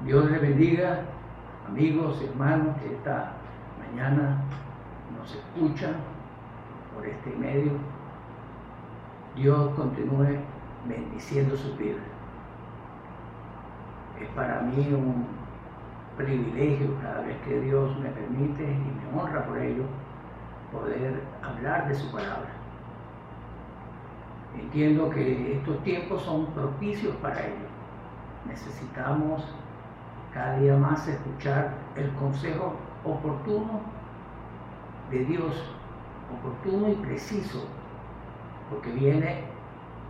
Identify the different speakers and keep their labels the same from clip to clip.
Speaker 1: Dios les bendiga, amigos y hermanos que esta mañana nos escuchan por este medio. Dios continúe bendiciendo sus vidas. Es para mí un privilegio cada vez que Dios me permite y me honra por ello poder hablar de su palabra. Entiendo que estos tiempos son propicios para ello. Necesitamos cada día más escuchar el consejo oportuno de Dios, oportuno y preciso, porque viene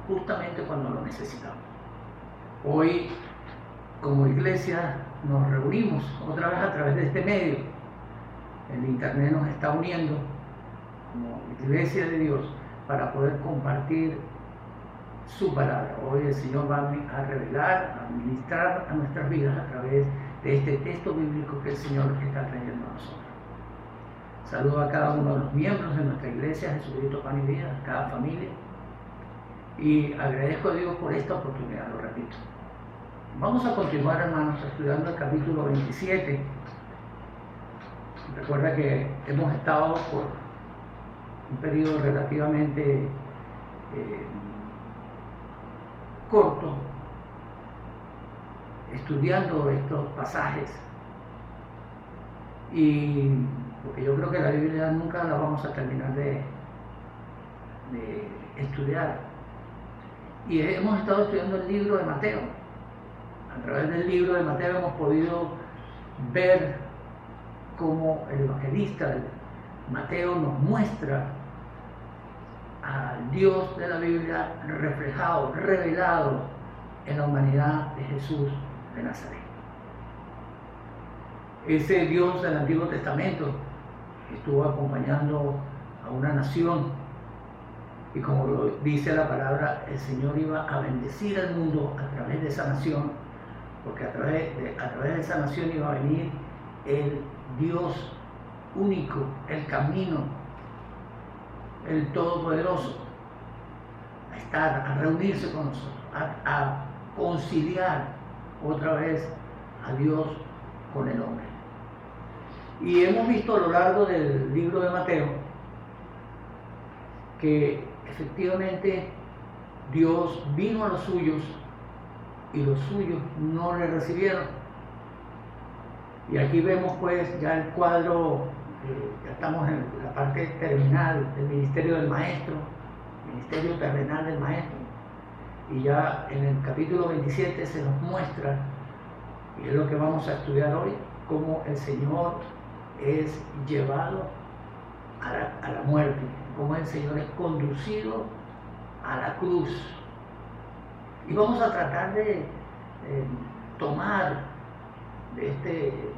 Speaker 1: justamente cuando lo necesitamos. Hoy, como iglesia, nos reunimos otra vez a través de este medio. El internet nos está uniendo como iglesia de Dios para poder compartir su palabra. Hoy el Señor va a revelar, a ministrar a nuestras vidas a través de este texto bíblico que el Señor está trayendo a nosotros. Saludo a cada uno de los miembros de nuestra iglesia, Jesucristo Pan y Vida, a cada familia, y agradezco a Dios por esta oportunidad, lo repito. Vamos a continuar, hermanos, estudiando el capítulo 27. Recuerda que hemos estado por un periodo relativamente corto estudiando estos pasajes, y porque yo creo que la Biblia nunca la vamos a terminar de estudiar, y hemos estado estudiando el libro de Mateo. A través del libro de Mateo hemos podido ver cómo el evangelista Mateo nos muestra al Dios de la Biblia reflejado, revelado en la humanidad de Jesús de Nazaret. Ese Dios del Antiguo Testamento que estuvo acompañando a una nación, y como lo dice la palabra, el Señor iba a bendecir al mundo a través de esa nación, porque a través de esa nación iba a venir el Dios único, el camino, el Todopoderoso, a estar, a reunirse con nosotros, a conciliar otra vez a Dios con el hombre. Y hemos visto a lo largo del libro de Mateo que efectivamente Dios vino a los suyos y los suyos no le recibieron. Y aquí vemos pues ya el cuadro. Ya estamos en la parte terminal del ministerio del maestro, ministerio terrenal del maestro, y ya en el capítulo 27 se nos muestra, y es lo que vamos a estudiar hoy, cómo el Señor es llevado a la muerte, cómo el Señor es conducido a la cruz. Y vamos a tratar de tomar de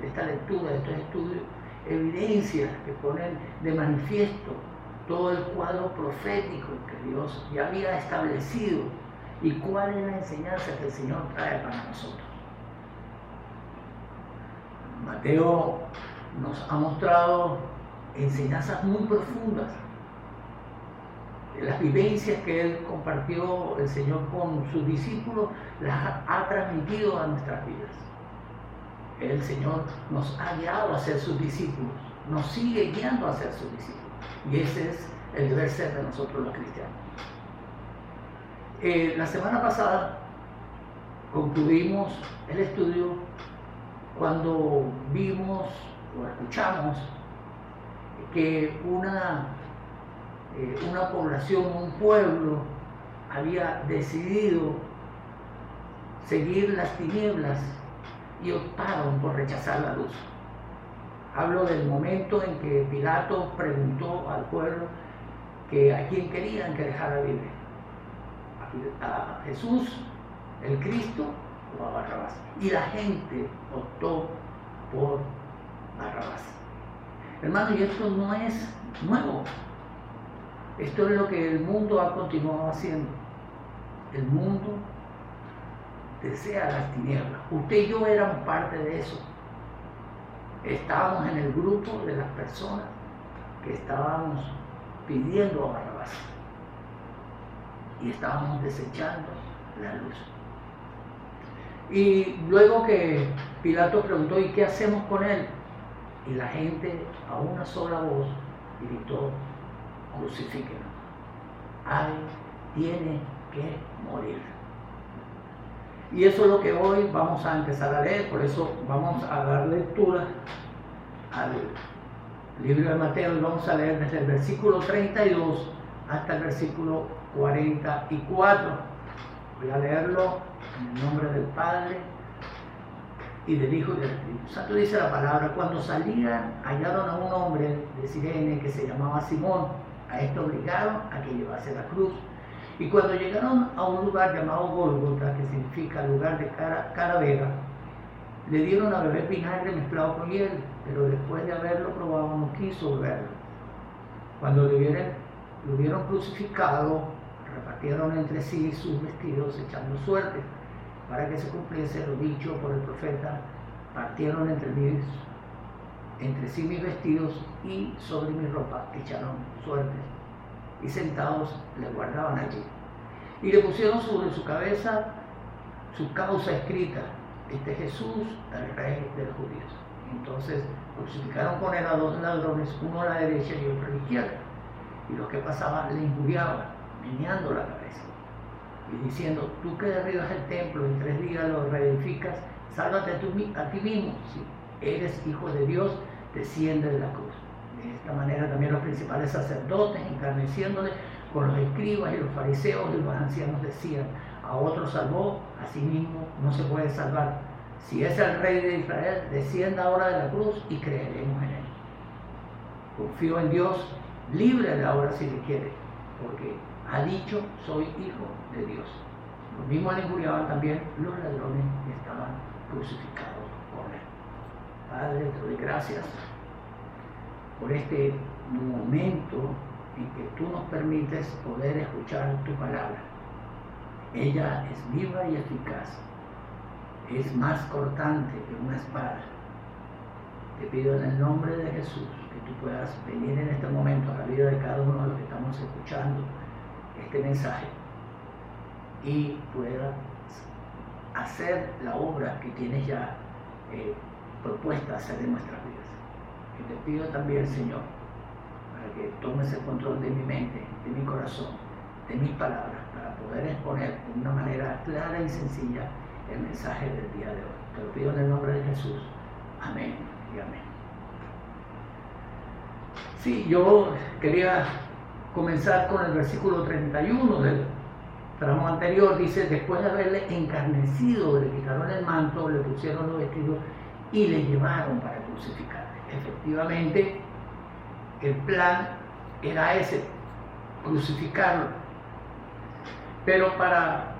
Speaker 1: esta lectura, de estos estudios, evidencias que ponen de manifiesto todo el cuadro profético que Dios ya había establecido y cuál es la enseñanza que el Señor trae para nosotros. Mateo nos ha mostrado enseñanzas muy profundas, las vivencias que él compartió, el Señor, con sus discípulos, las ha transmitido a nuestras vidas. El Señor nos ha guiado a ser sus discípulos, nos sigue guiando a ser sus discípulos, y ese es el deber ser de nosotros los cristianos. La semana pasada concluimos el estudio cuando vimos o escuchamos que una población, un pueblo, había decidido seguir las tinieblas y optaron por rechazar la luz. Hablo del momento en que Pilato preguntó al pueblo que a quién querían que dejara libre, a Jesús, el Cristo, o a Barrabás. Y la gente optó por Barrabás. Hermano, y esto no es nuevo. Esto es lo que el mundo ha continuado haciendo. El mundo desea las tinieblas. Usted y yo éramos parte de eso. Estábamos en el grupo de las personas que estábamos pidiendo a Barrabás y estábamos desechando la luz. Y luego que Pilato preguntó, ¿y qué hacemos con él? Y la gente a una sola voz gritó, crucifíquenlo. Ay, tiene que morir. Y eso es lo que hoy vamos a empezar a leer, por eso vamos a dar lectura al libro de Mateo y vamos a leer desde el versículo 32 hasta el versículo 44. Voy a leerlo en el nombre del Padre y del Hijo y del Espíritu Santo. Dice la palabra: cuando salían, hallaron a un hombre de Cirene que se llamaba Simón. A este obligaron a que llevase la cruz. Y cuando llegaron a un lugar llamado Gólgota, que significa lugar de calavera, le dieron a beber vinagre mezclado con hiel, pero después de haberlo probado no quiso beberlo. Cuando lo hubieron crucificado, repartieron entre sí sus vestidos echando suerte, para que se cumpliese lo dicho por el profeta: partieron entre sí mis vestidos y sobre mi ropa echaron suerte. Y sentados le guardaban allí. Y le pusieron sobre su cabeza su causa escrita: este es Jesús, el Rey de los judíos. Entonces crucificaron con él a dos ladrones, uno a la derecha y otro a la izquierda. Y los que pasaban le injuriaban, meneando la cabeza y diciendo: tú que derribas el templo, en 3 días lo reedificas, sálvate a ti mismo. Si eres hijo de Dios, desciende de la cruz. De esta manera también los principales sacerdotes, encarneciéndole con los escribas y los fariseos y los ancianos, decían: a otro salvó, a sí mismo no se puede salvar. Si es el Rey de Israel, descienda ahora de la cruz y creeremos en él. Confío en Dios, líbrele ahora si le quiere, porque ha dicho: soy hijo de Dios. Los mismos le injuriaban también los ladrones que estaban crucificados por él. Padre, te doy gracias por este momento en que tú nos permites poder escuchar tu palabra. Ella es viva y eficaz, es más cortante que una espada. Te pido en el nombre de Jesús que tú puedas venir en este momento a la vida de cada uno de los que estamos escuchando este mensaje y puedas hacer la obra que tienes ya propuesta hacer en nuestras vidas. Que te pido también, Señor, para que tomes el control de mi mente, de mi corazón, de mis palabras, para poder exponer de una manera clara y sencilla el mensaje del día de hoy. Te lo pido en el nombre de Jesús. Amén y amén. Sí, yo quería comenzar con el versículo 31 del tramo anterior. Dice: después de haberle encarnecido, le quitaron el manto, le pusieron los vestidos y le llevaron para crucificarle. Efectivamente, el plan era ese, crucificarlo. Pero para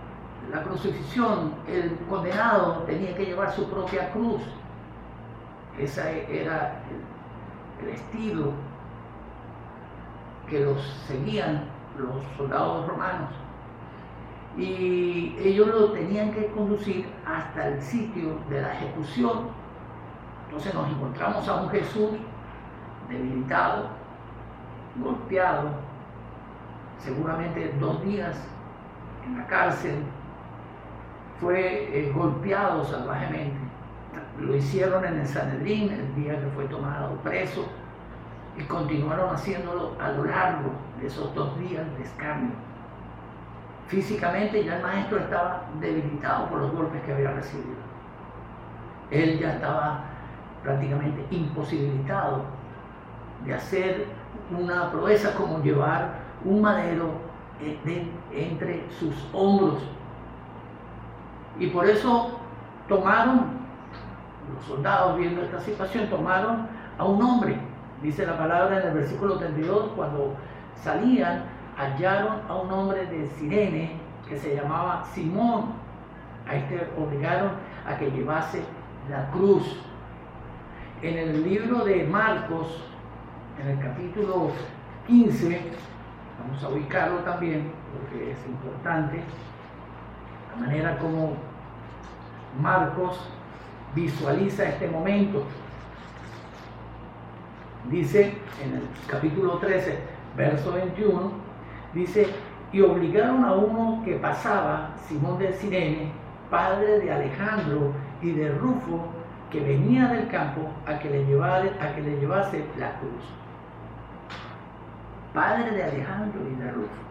Speaker 1: la crucifixión, el condenado tenía que llevar su propia cruz. Ese era el estilo que los seguían los soldados romanos. Y ellos lo tenían que conducir hasta el sitio de la ejecución. Entonces nos encontramos a un Jesús debilitado, golpeado, seguramente 2 días en la cárcel, fue golpeado salvajemente. Lo hicieron en el Sanedrín el día que fue tomado preso y continuaron haciéndolo a lo largo de esos 2 días de escarnio. Físicamente ya el maestro estaba debilitado por los golpes que había recibido. Él ya estaba prácticamente imposibilitado de hacer una proeza como llevar un madero entre sus hombros. Y por eso tomaron, los soldados viendo esta situación, tomaron a un hombre. Dice la palabra en el versículo 32, cuando salían, hallaron a un hombre de Cirene que se llamaba Simón. A este obligaron a que llevase la cruz. En el libro de Marcos, en el capítulo 15, vamos a ubicarlo también porque es importante, la manera como Marcos visualiza este momento. Dice en el capítulo 13, verso 21, dice: y obligaron a uno que pasaba, Simón de Cirene, padre de Alejandro y de Rufo, que venía del campo a que le llevase la cruz. Padre de Alejandro y de Rufo.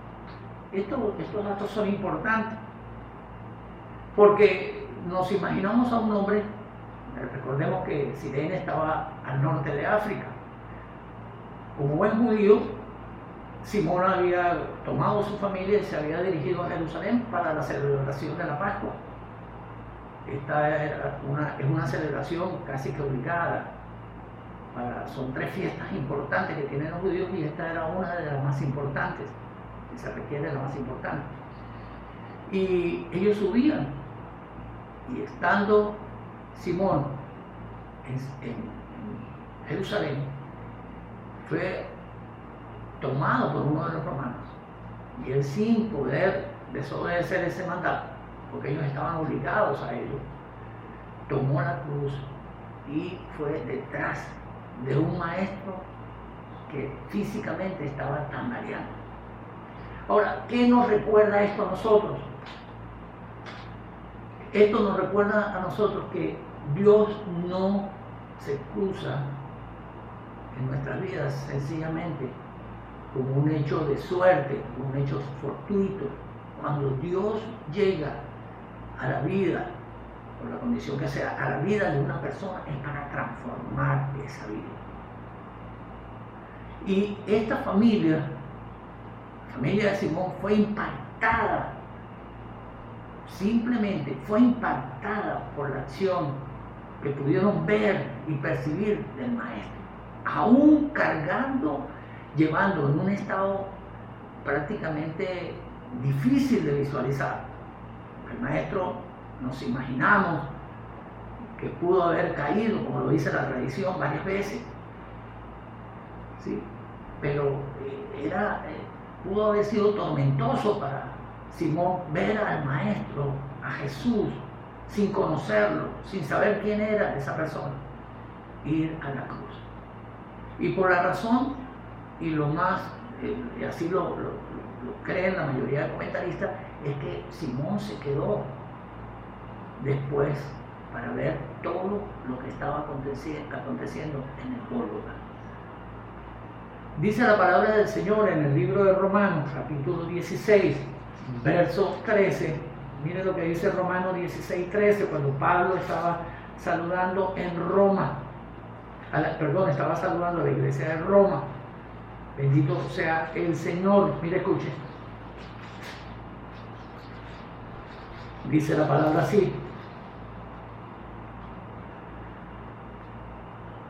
Speaker 1: Estos datos son importantes porque nos imaginamos a un hombre, recordemos que Sirene estaba al norte de África. Como buen judío, Simón había tomado su familia y se había dirigido a Jerusalén para la celebración de la Pascua. Esta es una celebración casi que obligada. Son 3 fiestas importantes que tienen los judíos y esta era una de las más importantes, que se requiere la más importante. Y ellos subían, y estando Simón en Jerusalén, fue tomado por uno de los romanos, y él, sin poder desobedecer ese mandato, porque ellos estaban obligados a ello, tomó la cruz y fue detrás de un maestro que físicamente estaba tambaleando. Ahora, ¿qué nos recuerda esto a nosotros? Esto nos recuerda a nosotros que Dios no se cruza en nuestras vidas sencillamente como un hecho de suerte, como un hecho fortuito. Cuando Dios llega a la vida, por la condición que sea, a la vida de una persona, es para transformar esa vida. Y esta familia, la familia de Simón, fue impactada, simplemente fue impactada por la acción que pudieron ver y percibir del maestro, aún cargando, llevando en un estado prácticamente difícil de visualizar. El maestro, nos imaginamos que pudo haber caído, como lo dice la tradición, varias veces, ¿sí? Pero pudo haber sido tormentoso para Simón ver al maestro, a Jesús, sin conocerlo, sin saber quién era esa persona, ir a la cruz. Y por la razón, y lo más, y así lo creen la mayoría de comentaristas, es que Simón se quedó después para ver todo lo que estaba aconteciendo en el Gólgota. Dice la palabra del Señor en el libro de Romanos, capítulo 16, verso 13. Mire lo que dice Romanos 16, 13, cuando Pablo estaba saludando en Roma. Estaba saludando a la iglesia de Roma. Bendito sea el Señor. Mire, escuche. Dice la palabra así: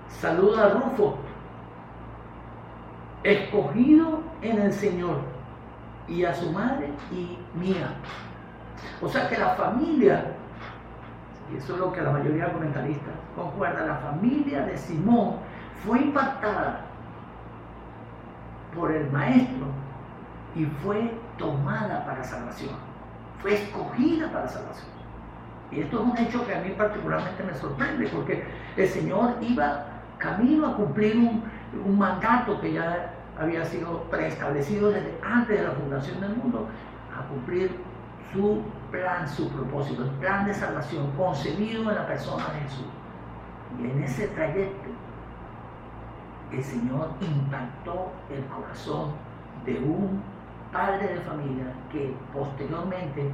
Speaker 1: saluda a Rufo, escogido en el Señor, y a su madre y mía. O sea que la familia, y eso es lo que la mayoría de comentaristas concuerda, la familia de Simón fue impactada por el maestro y fue tomada para salvación, fue escogida para salvación. Y esto es un hecho que a mí particularmente me sorprende, porque el Señor iba camino a cumplir un mandato que ya había sido preestablecido desde antes de la fundación del mundo, a cumplir su plan, su propósito, el plan de salvación concebido en la persona de Jesús. Y en ese trayecto el Señor impactó el corazón de un padre de familia que posteriormente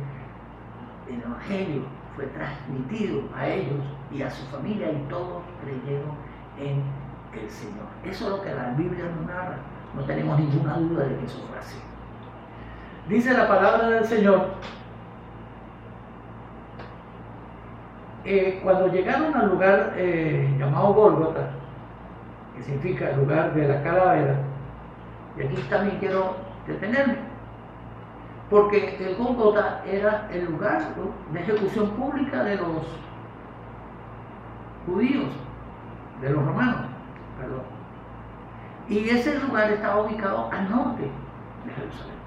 Speaker 1: el Evangelio fue transmitido a ellos y a su familia, y todos creyeron en el Señor. Eso es lo que la Biblia nos narra. No tenemos ninguna duda de que eso fue así. Dice la palabra del Señor, cuando llegaron al lugar llamado Gólgota, que significa el lugar de la calavera, y aquí también quiero detenerme, porque el Gólgota era el lugar de ejecución pública de los judíos, de los romanos, perdón. Y ese lugar estaba ubicado al norte de Jerusalén.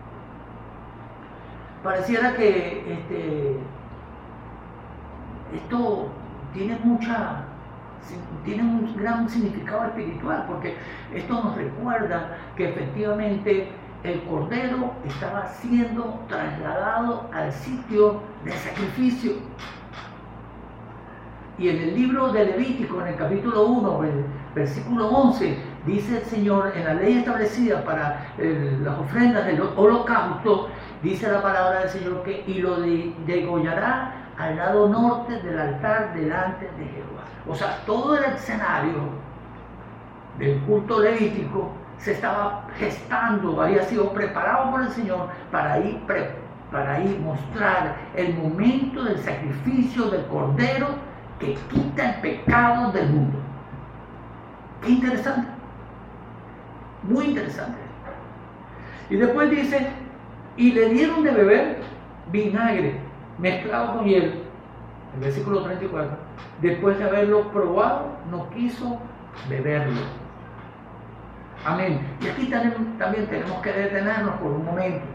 Speaker 1: Pareciera que esto tiene un gran significado espiritual, porque esto nos recuerda que efectivamente el Cordero estaba siendo trasladado al sitio de sacrificio. Y en el libro de Levítico, en el capítulo 1, el versículo 11, dice el Señor, en la ley establecida para las ofrendas del holocausto, dice la palabra del Señor que y lo degollará al lado norte del altar delante de Jehová. O sea, todo el escenario del culto levítico se estaba gestando, había sido preparado por el Señor para ir mostrar el momento del sacrificio del Cordero que quita el pecado del mundo. Qué interesante, muy interesante. Y después dice, y le dieron de beber vinagre mezclado con hielo, el versículo 34, después de haberlo probado, no quiso beberlo. Amén. Y aquí también tenemos que detenernos por un momento.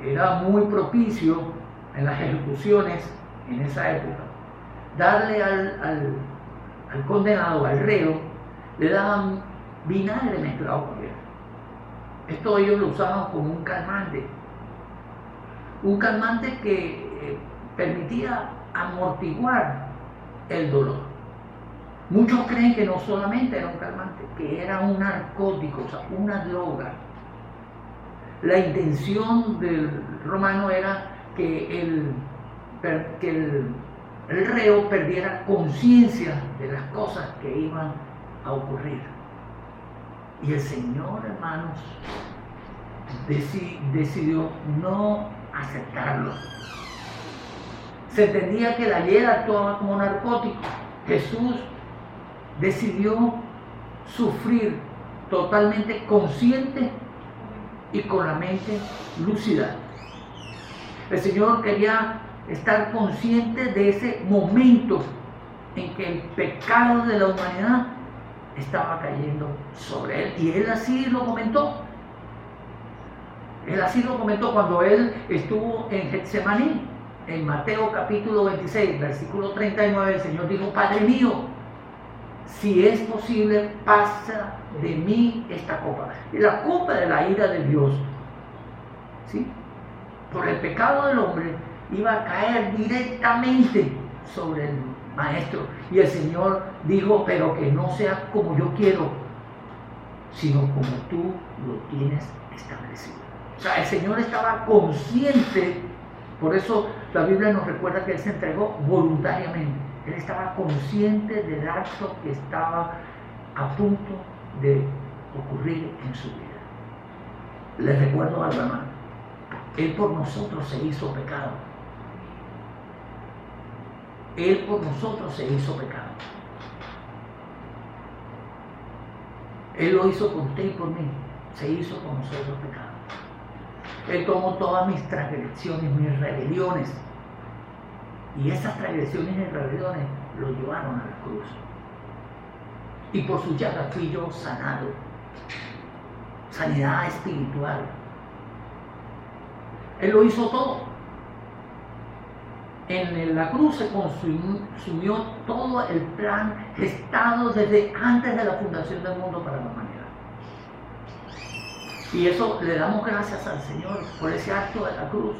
Speaker 1: Era muy propicio en las ejecuciones en esa época darle al condenado, al reo, le daban vinagre mezclado con hielo. Esto ellos lo usaban como un calmante que permitía amortiguar el dolor. Muchos creen que no solamente era un calmante, que era un narcótico, o sea, una droga. La intención del romano era que el reo perdiera conciencia de las cosas que iban a ocurrir. Y el Señor, hermanos, decidió no aceptarlo. Se entendía que la hiel actuaba como narcótico. Jesús decidió sufrir totalmente consciente y con la mente lúcida. El Señor quería estar consciente de ese momento en que el pecado de la humanidad estaba cayendo sobre él. Y él así lo comentó. Él así lo comentó cuando él estuvo en Getsemaní. En Mateo capítulo 26, versículo 39, el Señor dijo, Padre mío, si es posible, pasa de mí esta copa. Y la copa de la ira de Dios, ¿sí?, por el pecado del hombre, iba a caer directamente sobre el Maestro. Y el Señor dijo, pero que no sea como yo quiero, sino como tú lo tienes establecido. O sea, el Señor estaba consciente, por eso la Biblia nos recuerda que Él se entregó voluntariamente. Él estaba consciente del acto que estaba a punto de ocurrir en su vida. Les recuerdo algo, hermano. Él por nosotros se hizo pecado. Él por nosotros se hizo pecado. Él lo hizo por usted y por mí. Se hizo con nosotros pecado. Él tomó todas mis transgresiones, mis rebeliones. Y esas transgresiones y rebeliones lo llevaron a la cruz. Y por su llaga fui yo sanado. Sanidad espiritual. Él lo hizo todo. En la cruz se consumió todo el plan gestado desde antes de la fundación del mundo para la humanidad. Y eso le damos gracias al Señor por ese acto de la cruz.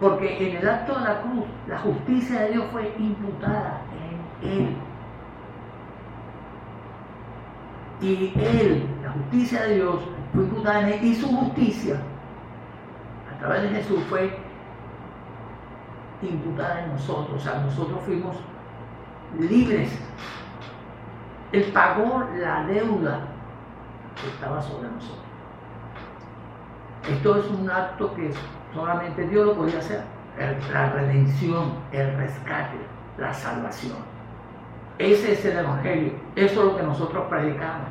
Speaker 1: Porque en el acto de la cruz, la justicia de Dios fue imputada en Él. Y Él, la justicia de Dios, fue imputada en Él. Y su justicia, a través de Jesús, fue imputada en nosotros. O sea, nosotros fuimos libres. Él pagó la deuda que estaba sobre nosotros. Esto es un acto que solamente Dios lo podía hacer. La redención, el rescate, la salvación. Ese es el Evangelio. Eso es lo que nosotros predicamos.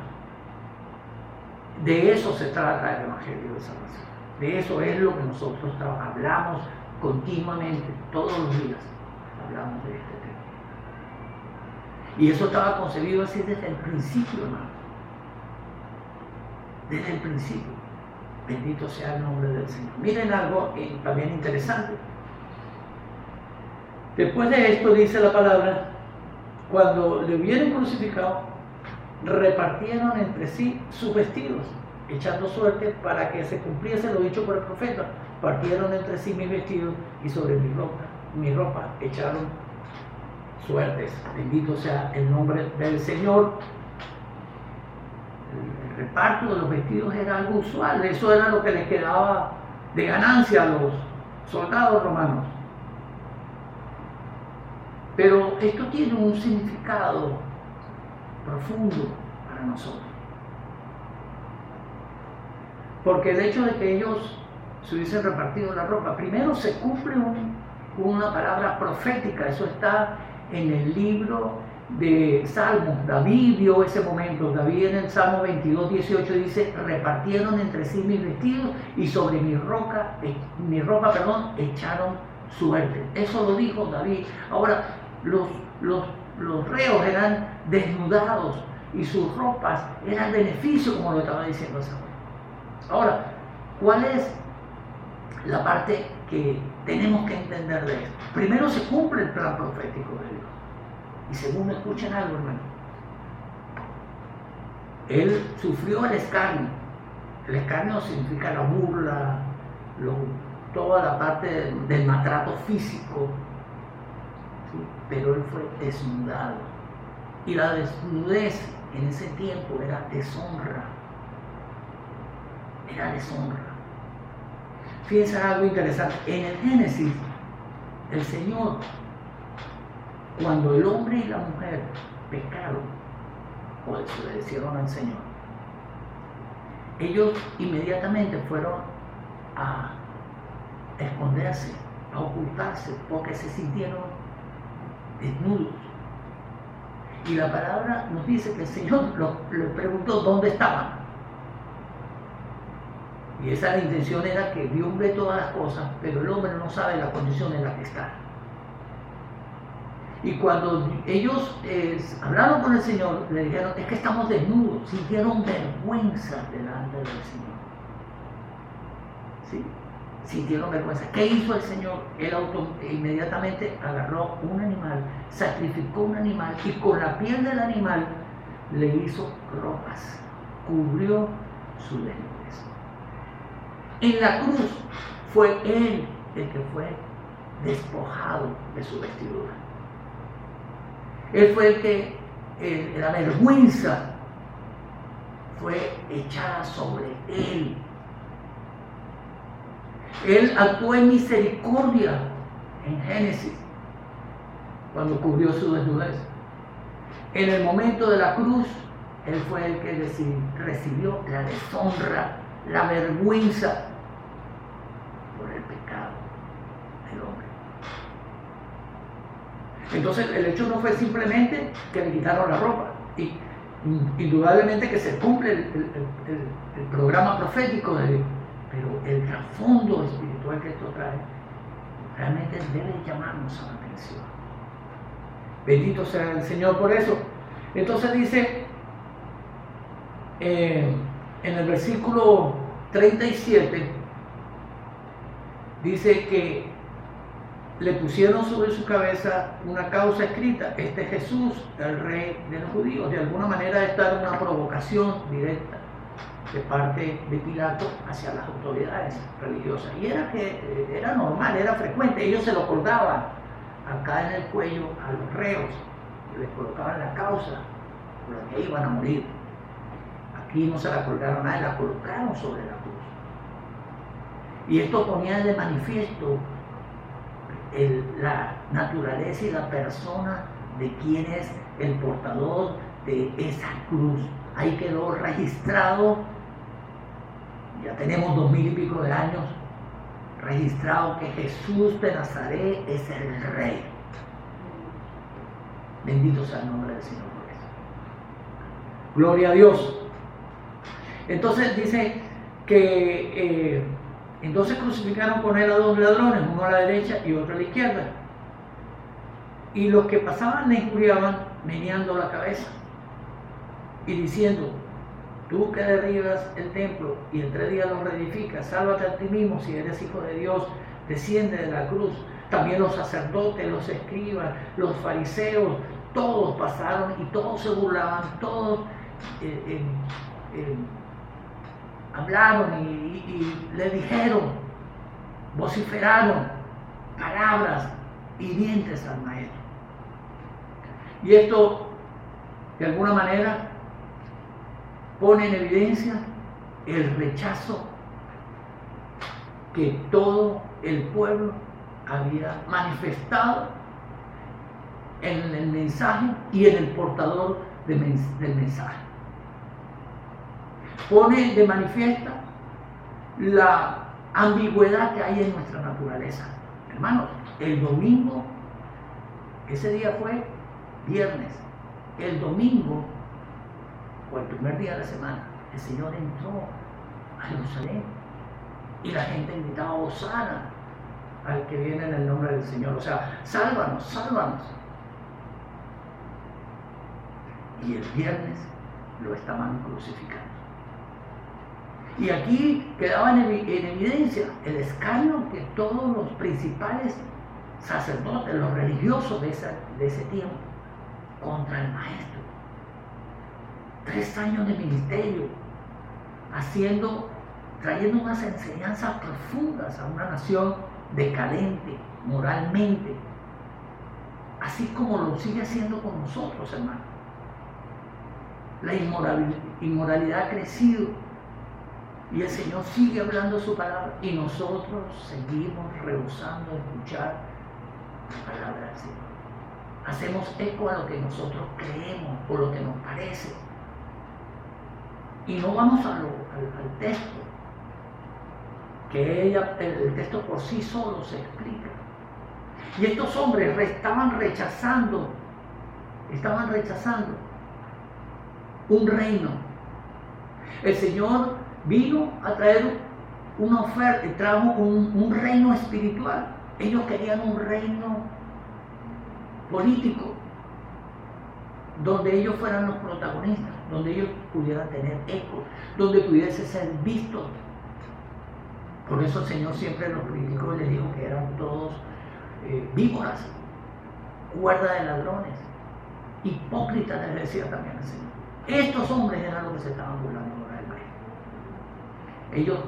Speaker 1: De eso se trata el Evangelio de salvación. De eso es lo que nosotros hablamos continuamente, todos los días. Hablamos de este tema. Y eso estaba concebido así desde el principio, hermano. Desde el principio. Bendito sea el nombre del Señor. Miren algo también interesante. Después de esto dice la palabra, cuando le hubieron crucificado, repartieron entre sí sus vestidos, echando suerte para que se cumpliese lo dicho por el profeta. Partieron entre sí mis vestidos y sobre mi ropa mi ropa, echaron suertes. Bendito sea el nombre del Señor. El reparto de los vestidos era algo usual, eso era lo que les quedaba de ganancia a los soldados romanos. Pero esto tiene un significado profundo para nosotros. Porque el hecho de que ellos se hubiesen repartido la ropa, primero se cumple una palabra profética, eso está en el libro de Salmos. David vio ese momento. David en el Salmo 22, 18 dice: repartieron entre sí mis vestidos y sobre mi ropa, echaron suerte. Eso lo dijo David. Ahora, los reos eran desnudados y sus ropas eran beneficio, como lo estaba diciendo Samuel. Ahora, ¿cuál es la parte que tenemos que entender de esto? Primero, se cumple el plan profético de Dios. Y segundo, escuchen algo, hermano. Él sufrió el escarnio. El escarnio significa la burla, toda la parte del maltrato físico. ¿Sí? Pero él fue desnudado. Y la desnudez en ese tiempo era deshonra. Era deshonra. Fíjense en algo interesante. En el Génesis, el Señor, cuando el hombre y la mujer pecaron o desobedecieron al Señor, ellos inmediatamente fueron a esconderse, a ocultarse, porque se sintieron desnudos. Y la palabra nos dice que el Señor le preguntó dónde estaban. Y esa intención era que Dios ve todas las cosas, pero el hombre no sabe la condición en la que está. Y cuando ellos hablaron con el Señor, le dijeron: es que estamos desnudos. Sintieron vergüenza delante del Señor. ¿Sí? Sintieron vergüenza. ¿Qué hizo el Señor? Él inmediatamente agarró un animal, sacrificó un animal y con la piel del animal le hizo ropas, cubrió su desnudez. En la cruz fue Él el que fue despojado de su vestidura. Él fue el que la vergüenza fue echada sobre Él. Él actuó en misericordia en Génesis cuando cubrió su desnudez. En el momento de la cruz, Él fue el que recibió la deshonra, la vergüenza por el pecado del hombre. Entonces el hecho no fue simplemente que le quitaron la ropa, y indudablemente que se cumple el programa profético de Dios, pero el trasfondo espiritual que esto trae realmente debe llamarnos a la atención. Bendito sea el Señor por eso. Entonces dice en el versículo 37, dice que le pusieron sobre su cabeza una causa escrita: este Jesús, el Rey de los judíos. De alguna manera esta era una provocación directa de parte de Pilato hacia las autoridades religiosas. Y era normal, era frecuente. Ellos se lo colgaban acá en el cuello a los reos, y les colocaban la causa por la que iban a morir. Aquí no se la colgaron a él, la colocaron sobre la cruz. Y esto ponía de manifiesto la naturaleza y la persona de quien es el portador de esa cruz. Ahí quedó registrado, ya tenemos 2000 y pico de años, registrado que Jesús de Nazaret es el Rey. Bendito sea el nombre del Señor por eso. Gloria a Dios. Entonces dice que entonces crucificaron con él a dos ladrones, uno a la derecha y otro a la izquierda. Y los que pasaban le injuriaban meneando la cabeza y diciendo: tú que derribas el templo y en 3 días lo reedificas, sálvate a ti mismo si eres hijo de Dios, desciende de la cruz. También los sacerdotes, los escribas, los fariseos, todos pasaron y todos se burlaban, todos hablaron y le dijeron, vociferaron palabras hirientes al maestro. Y esto, de alguna manera, pone en evidencia el rechazo que todo el pueblo había manifestado en el mensaje y en el portador del mensaje. Pone de manifiesta la ambigüedad que hay en nuestra naturaleza. Hermanos, el domingo, ese día fue viernes, el domingo, o el primer día de la semana, el Señor entró a Jerusalén y la gente gritaba: Hosana al que viene en el nombre del Señor. O sea, sálvanos, sálvanos. Y el viernes lo estaban crucificando. Y aquí quedaba en evidencia el escarnio que todos los principales sacerdotes, los religiosos de ese tiempo, contra el maestro. 3 años de ministerio, trayendo unas enseñanzas profundas a una nación decadente moralmente, así como lo sigue haciendo con nosotros, hermanos. La inmoralidad ha crecido y el Señor sigue hablando su palabra y nosotros seguimos rehusando escuchar la palabra del Señor. Hacemos eco a lo que nosotros creemos o lo que nos parece y no vamos al texto, que el texto por sí solo se explica. Y estos hombres estaban rechazando un reino. El Señor vino a traer una oferta, trajo un reino espiritual. Ellos querían un reino político, donde ellos fueran los protagonistas, donde ellos pudieran tener eco, donde pudiese ser vistos. Por eso el Señor siempre los criticó y les dijo que eran todos víboras, cuerda de ladrones, hipócritas, les decía también el Señor. Estos hombres eran los que se estaban burlando del maestro. Ellos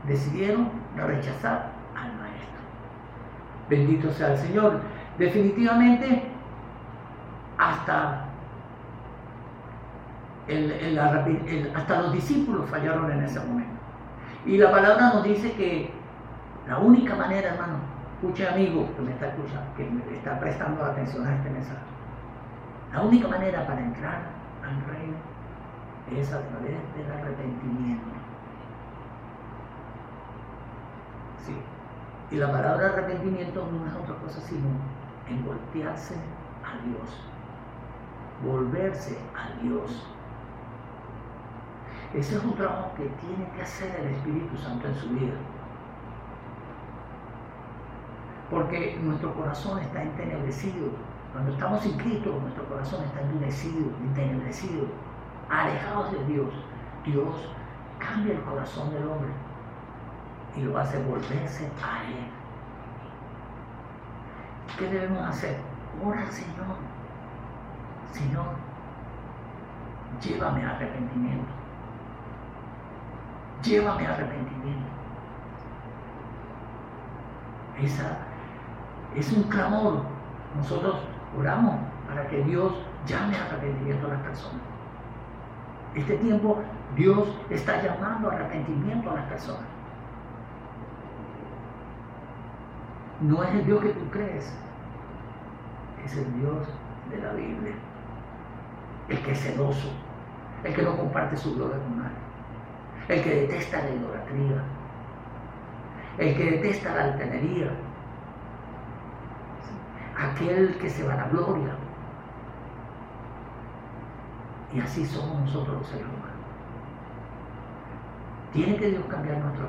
Speaker 1: decidieron rechazar al maestro. Bendito sea el Señor. Definitivamente, hasta los discípulos fallaron en ese momento. Y la palabra nos dice que la única manera, hermano, escuche amigo que me está escuchando, que me está prestando atención a este mensaje, la única manera para entrar al reino es a través del arrepentimiento. Sí. Y la palabra arrepentimiento no es otra cosa sino en voltearse a Dios, volverse a Dios. Ese es un trabajo que tiene que hacer el Espíritu Santo en su vida. Porque nuestro corazón está entenebrecido. Cuando estamos sin Cristo, nuestro corazón está endurecido, entenebrecido, alejados de Dios. Dios cambia el corazón del hombre y lo hace volverse a Él. ¿Qué debemos hacer? Ora al Señor. Señor, llévame a arrepentimiento. Llévame a arrepentimiento. Esa es un clamor. Nosotros oramos para que Dios llame a arrepentimiento a las personas. Este tiempo Dios está llamando a arrepentimiento a las personas. No es el Dios que tú crees, es el Dios de la Biblia, el que es celoso, el que no comparte su gloria con nadie, el que detesta la idolatría, el que detesta la altanería, aquel que se vanagloria. Y así somos nosotros los seres humanos. Tiene que Dios cambiar nuestra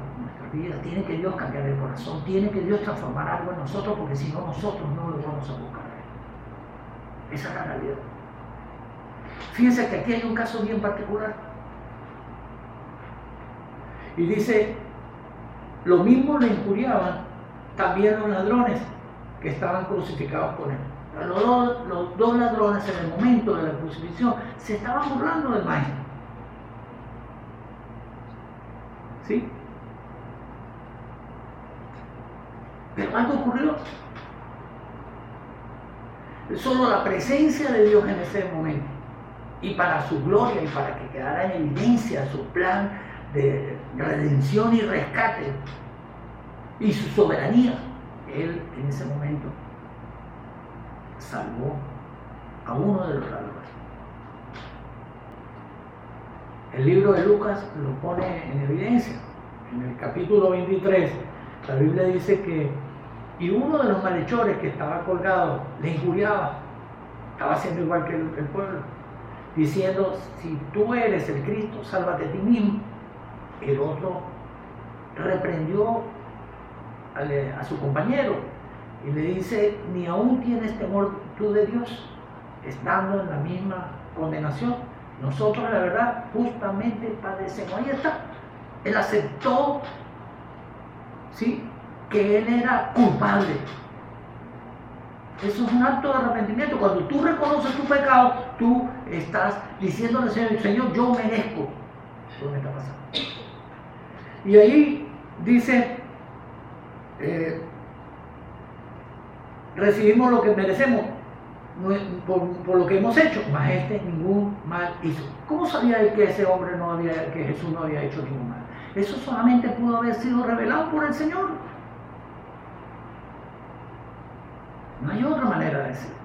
Speaker 1: vida, tiene que Dios cambiar el corazón, tiene que Dios transformar algo en nosotros, porque si no, nosotros no lo vamos a buscar a Él. Esa es la realidad. Fíjense que aquí hay un caso bien particular. Y dice, lo mismo le injuriaban también los ladrones que estaban crucificados con Él. Los dos ladrones en el momento de la crucifixión se estaban burlando del maestro. ¿Sí? Pero algo ocurrió. solo la presencia de Dios en ese momento. Y para su gloria y para que quedara en evidencia su plan de redención y rescate y su soberanía, Él en ese momento salvó a uno de los ladrones. El libro de Lucas lo pone en evidencia. En el capítulo 23, la Biblia dice que y uno de los malhechores que estaba colgado le injuriaba, estaba haciendo igual que el pueblo, diciendo: si tú eres el Cristo, sálvate a ti mismo. El otro reprendió a su compañero y le dice: ni aún tienes temor tú de Dios, estando en la misma condenación. Nosotros, la verdad, justamente padecemos. Ahí está. Él aceptó, ¿sí?, que él era culpable. Eso es un acto de arrepentimiento. Cuando tú reconoces tu pecado, tú estás diciéndole al Señor: Señor, yo merezco lo que me está pasando. Y ahí dice, recibimos lo que merecemos por lo que hemos hecho, mas este ningún mal hizo. ¿Cómo sabía él que ese hombre que Jesús no había hecho ningún mal? Eso solamente pudo haber sido revelado por el Señor. No hay otra manera de decirlo.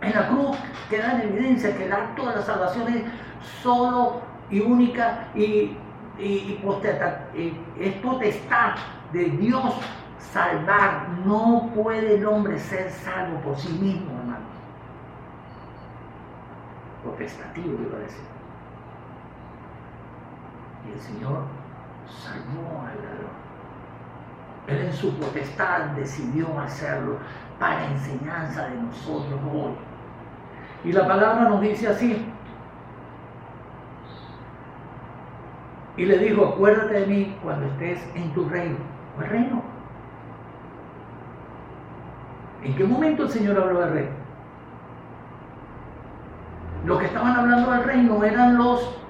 Speaker 1: En la cruz queda en evidencia que el acto de la salvación es solo y única y es potestad de Dios salvar. No puede el hombre ser salvo por sí mismo, hermanos. Potestativo, iba a decir. Y el Señor salvó al ladrón. Él en su potestad decidió hacerlo para enseñanza de nosotros hoy. Y la palabra nos dice así. Y le dijo: acuérdate de mí cuando estés en tu reino. ¿Cuál reino? ¿En qué momento el Señor habló del reino? Los que estaban hablando del reino eran los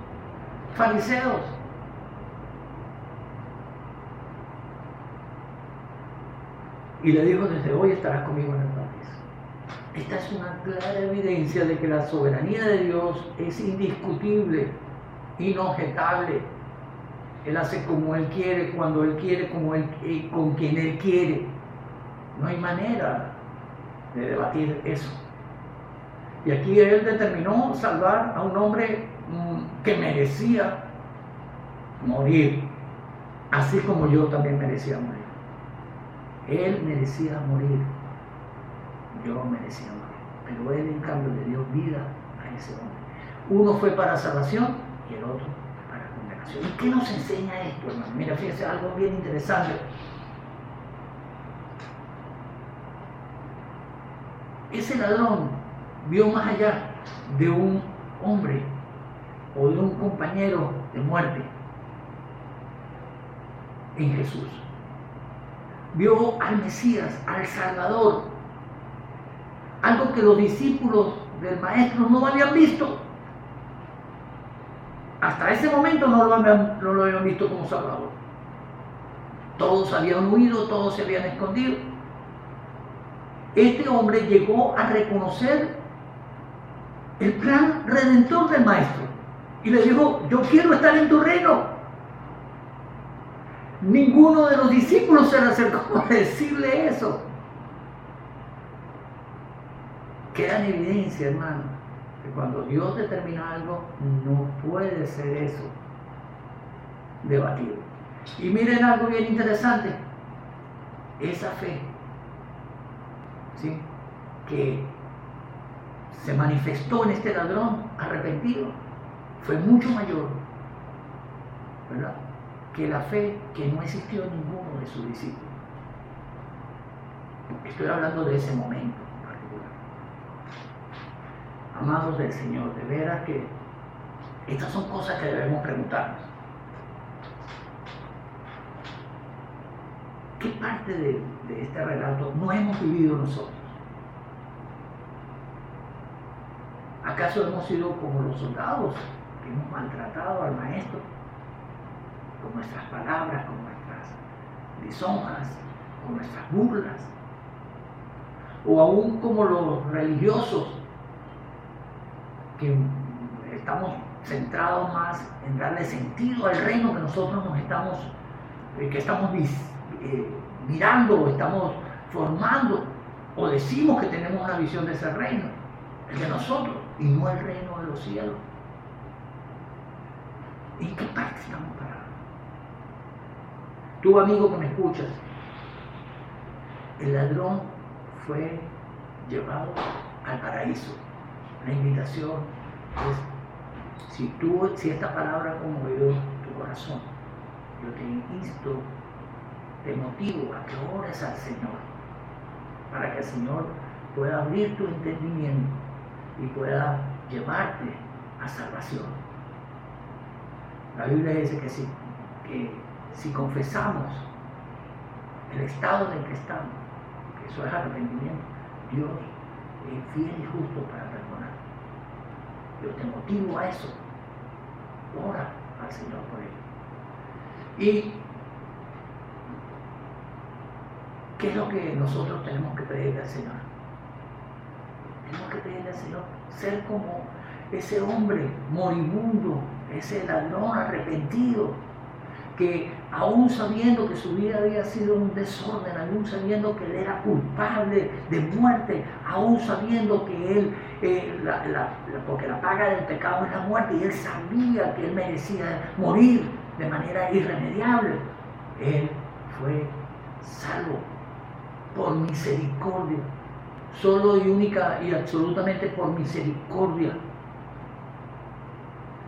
Speaker 1: fariseos. Y le dijo: desde hoy estarás conmigo en el paraíso. Esta es una clara evidencia de que la soberanía de Dios es indiscutible, inobjetable. Él hace como Él quiere, cuando Él quiere, con quien Él quiere. No hay manera de debatir eso. Y aquí Él determinó salvar a un hombre que merecía morir, así como yo también merecía morir. Él merecía morir, yo merecía morir, pero Él en cambio le dio vida a ese hombre. Uno fue para salvación y el otro para condenación. ¿Y qué nos enseña esto, hermano? Mira, fíjense, algo bien interesante. Ese ladrón vio más allá de un hombre o de un compañero de muerte en Jesús. Vio al Mesías, al Salvador, algo que los discípulos del Maestro no habían visto. Hasta ese momento no lo habían visto como Salvador. Todos habían huido, todos se habían escondido. Este hombre llegó a reconocer el plan redentor del Maestro y le dijo: yo quiero estar en tu reino. Ninguno de los discípulos se le acercó a decirle eso. Queda en evidencia, hermano, que cuando Dios determina algo, no puede ser eso debatido. Y miren algo bien interesante. Esa fe, ¿sí?, que se manifestó en este ladrón arrepentido, fue mucho mayor, ¿verdad?, que la fe que no existió en ninguno de sus discípulos. Estoy hablando de ese momento en particular. Amados del Señor, de veras que estas son cosas que debemos preguntarnos. ¿Qué parte de este relato no hemos vivido nosotros? ¿Acaso hemos sido como los soldados que hemos maltratado al Maestro con nuestras palabras, con nuestras lisonjas, con nuestras burlas? o aún como los religiosos, que estamos centrados más en darle sentido al reino que nosotros que estamos mirando o estamos formando, o decimos que tenemos una visión de ese reino, el de nosotros, y no el reino de los cielos. ¿En qué parte estamos parados? Tú, amigo que me escuchas, el ladrón fue llevado al paraíso. La invitación es, si esta palabra conmovió tu corazón, yo te insto, te motivo a que ores al Señor, para que el Señor pueda abrir tu entendimiento y pueda llevarte a salvación. La Biblia dice que si confesamos el estado en el que estamos, que eso es arrepentimiento, Dios es fiel y justo para perdonar. Yo te motivo a eso. Ora al Señor por ello. ¿Y qué es lo que nosotros tenemos que pedirle al Señor? Tenemos que pedirle al Señor ser como ese hombre moribundo, ese ladrón arrepentido, que aún sabiendo que su vida había sido un desorden, aún sabiendo que él era culpable de muerte, aún sabiendo que él, porque la paga del pecado es la muerte, y él sabía que él merecía morir de manera irremediable, él fue salvo por misericordia, solo y única y absolutamente por misericordia.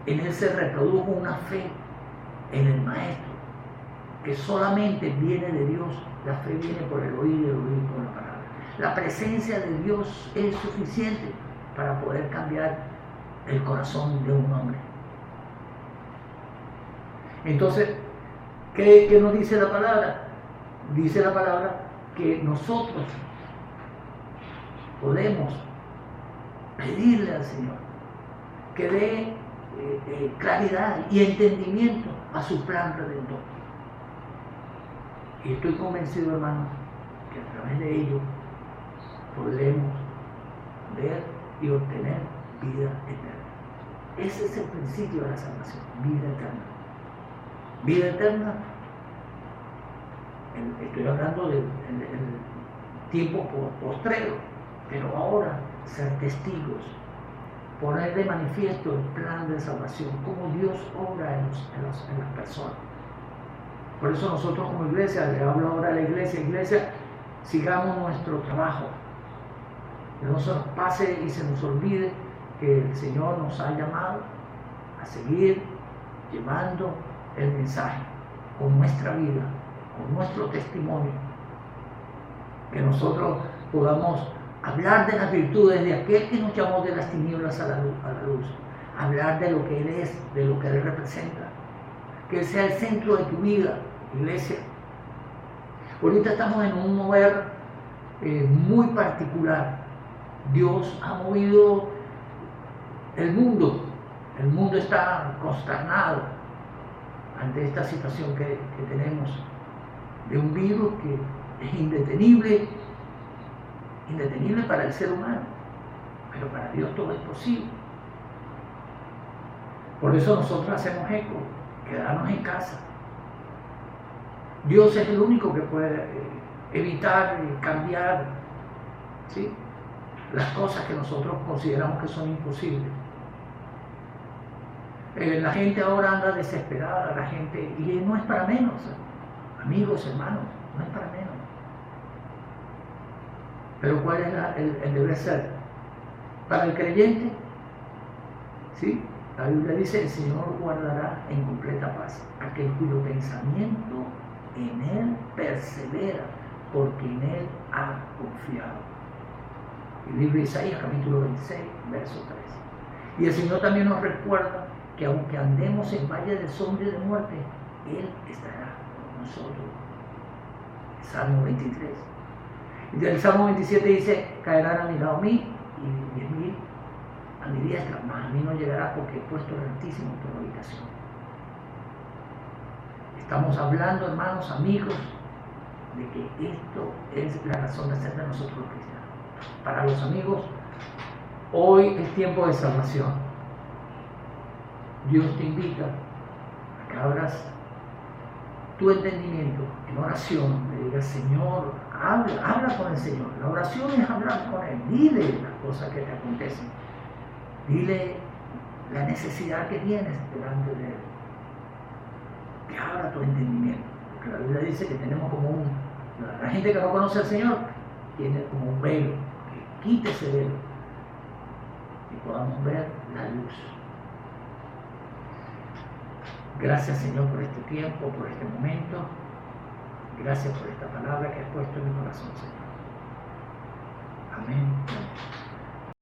Speaker 1: En él se reprodujo una fe en el Maestro, que solamente viene de Dios. La fe viene por el oír y el oír por la palabra. La presencia de Dios es suficiente para poder cambiar el corazón de un hombre. Entonces, ¿qué nos dice la palabra? Dice la palabra que nosotros podemos pedirle al Señor que dé claridad y entendimiento a su plan redentor. Y estoy convencido, hermanos, que a través de ello podremos ver y obtener vida eterna. Ese es el principio de la salvación, vida eterna. Vida eterna, estoy hablando del tiempo postrero, pero ahora ser testigos, poner de manifiesto el plan de salvación, cómo Dios obra en las personas. Por eso nosotros como iglesia, le hablo ahora a la iglesia, sigamos nuestro trabajo. Que no se nos pase y se nos olvide que el Señor nos ha llamado a seguir llevando el mensaje con nuestra vida, con nuestro testimonio. Que nosotros podamos hablar de las virtudes de aquel que nos llamó de las tinieblas a la luz. Hablar de lo que Él es, de lo que Él representa. Que Él sea el centro de tu vida, iglesia. Ahorita estamos en un mover muy particular. Dios ha movido el mundo. El mundo está consternado ante esta situación que tenemos de un virus que es indetenible para el ser humano, pero para Dios todo es posible. Por eso nosotros hacemos eco, quedarnos en casa. Dios es el único que puede evitar y cambiar, ¿sí?, las cosas que nosotros consideramos que son imposibles. La gente ahora anda desesperada, la gente, y no es para menos, amigos, hermanos, no es para menos. Pero ¿cuál es el deber ser? Para el creyente, ¿sí? La Biblia dice: el Señor guardará en completa paz aquel cuyo pensamiento en Él persevera, porque en Él ha confiado. El libro de Isaías, capítulo 26, verso 3. Y el Señor también nos recuerda que aunque andemos en valle de sombra y de muerte, Él estará con nosotros. Salmo 23. Y del Salmo 27 dice: caerán a mi lado mí y 10.000 a mi diestra, mas a mí no llegará, porque he puesto el Altísimo en toda habitación. Estamos hablando, hermanos, amigos, de que esto es la razón de ser de nosotros los cristianos. Para los amigos, hoy es tiempo de salvación. Dios te invita a que abras tu entendimiento en oración, le digas, Señor, habla con el Señor. La oración es hablar con Él. Dile las cosas que te acontecen. Dile la necesidad que tienes delante de Él. Que abra tu entendimiento. Porque la Biblia dice que tenemos como la gente que no conoce al Señor tiene como un velo. Que quite ese velo y podamos ver la luz. Gracias, Señor, por este tiempo, por este momento. Gracias por esta palabra que has puesto en mi corazón, Señor. Amén.